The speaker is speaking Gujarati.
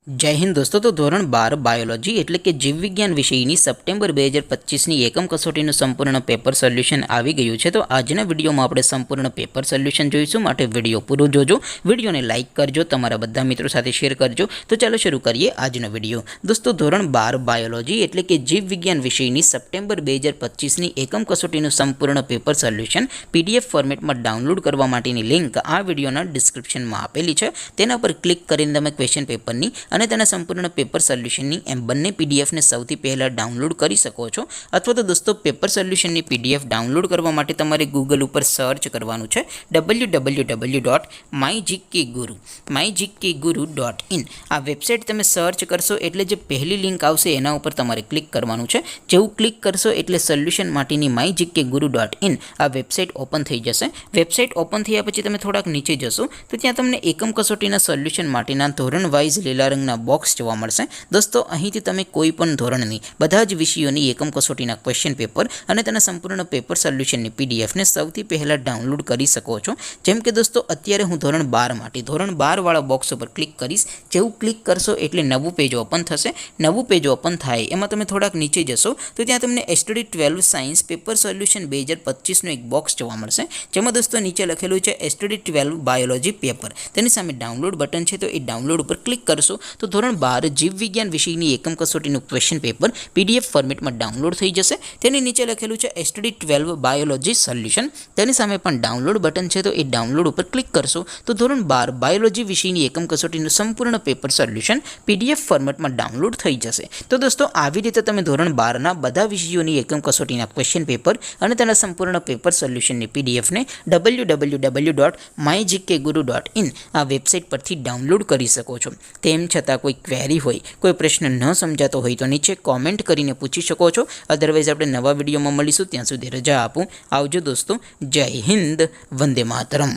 જય હિન્દ દોસ્તો। તો ધોરણ 12 બાયોલોજી એટલે કે જીવ વિજ્ઞાન વિષયની સપ્ટેમ્બર 2025ની એકમ કસોટીનું સંપૂર્ણ પેપર સોલ્યુશન આવી ગયું છે। તો આજના વિડીયોમાં આપણે સંપૂર્ણ પેપર સોલ્યુશન જોઈશું, માટે વિડીયો પૂરો જોજો, વિડીયોને લાઇક કરજો, તમારા બધા મિત્રો સાથે શેર કરજો। તો ચાલો શરૂ કરીએ આજનો વિડીયો। દોસ્તો ધોરણ 12 બાયોલોજી એટલે કે જીવ વિજ્ઞાન વિષયની સપ્ટેમ્બર 2025ની એકમ કસોટીનું સંપૂર્ણ પેપર સોલ્યુશન PDF ફોર્મેટમાં ડાઉનલોડ કરવા માટેની લિંક આ વિડીયોના ડિસ્ક્રિપ્શનમાં આપેલી છે। તેના પર ક્લિક કરીને તમે ક્વેશ્ચન પેપરની અને તેના સંપૂર્ણ પેપર સોલ્યુશનની એમ બંને પીડીએફને સૌથી પહેલાં ડાઉનલોડ કરી શકો છો। અથવા તો દોસ્તો પેપર સોલ્યુશનની PDF ડાઉનલોડ કરવા માટે તમારે ગૂગલ ઉપર સર્ચ કરવાનું છે www.mygkguru.in। આ વેબસાઇટ તમે સર્ચ કરશો એટલે જે પહેલી લિંક આવશે એના ઉપર તમારે ક્લિક કરવાનું છે। જેવું ક્લિક કરશો એટલે સોલ્યુશન માટેની mygkguru.in આ વેબસાઇટ ઓપન થઈ જશે। વેબસાઇટ ઓપન થયા પછી તમે થોડાક નીચે જશો તો ત્યાં તમને એકમ કસોટીના સોલ્યુશન માટેના ધોરણ વાઇઝ લીલા રંગના બોક્સ જોવા મળશે। દોસ્તો અહીંથી તમે કોઈ પણ ધોરણની બધા જ વિષયોની એકમ કસોટીના ક્વેશ્ચન પેપર અને તેના સંપૂર્ણ પેપર સોલ્યુશનની પીડીએફને સૌથી પહેલાં ડાઉનલોડ કરી શકો છો। જેમ કે દોસ્તો અત્યારે હું ધોરણ 12 માટે ધોરણ 12 વાળા બોક્સ ઉપર ક્લિક કરીશ। જેવું ક્લિક કરશો એટલે નવું પેજ ઓપન થશે। નવું પેજ ઓપન થાય એમાં તમે થોડાક નીચે જશો તો ત્યાં તમને STD 12 સાયન્સ પેપર સોલ્યુશન 2025નું એક બોક્સ જોવા મળશે, જેમાં દોસ્તો નીચે લખેલું છે STD 12 બાયોલોજી પેપર। તેની સામે ડાઉનલોડ બટન છે, તો એ ડાઉનલોડ ઉપર ક્લિક કરશો તો ધોરણ 12 જીવ વિજ્ઞાન વિષયની એકમ કસોટીનું ક્વેશ્ચન પેપર PDF ફોર્મેટમાં ડાઉનલોડ થઈ જશે। તેની નીચે લખેલું છે STD 12 બાયોલોજી સોલ્યુશન, તેની સામે પણ ડાઉનલોડ બટન છે, તો એ ડાઉનલોડ ઉપર ક્લિક કરશો તો ધોરણ 12 બાયોલોજી વિષયની એકમ કસોટીનું સંપૂર્ણ પેપર સોલ્યુશન PDF ફોર્મેટમાં ડાઉનલોડ થઈ જશે। તો દોસ્તો આવી રીતે તમે ધોરણ 12ના બધા વિષયોની એકમ કસોટીના ક્વેશ્ચન પેપર અને તેના સંપૂર્ણ પેપર સોલ્યુશનની પીડીએફને www.mygkguru.in આ વેબસાઇટ પરથી ડાઉનલોડ કરી શકો છો। તેમ છતાં કોઈ ક્વેરી હોય, કોઈ પ્રશ્ન ન સમજાતો હોય તો નીચે કોમેન્ટ કરીને પૂછી શકો છો। અદરવાઇઝ આપણે નવા વિડીયોમાં મળીશું, ત્યાં સુધી રજા આપું। આવજો દોસ્તો, જય હિન્દ, વંદે માતરમ।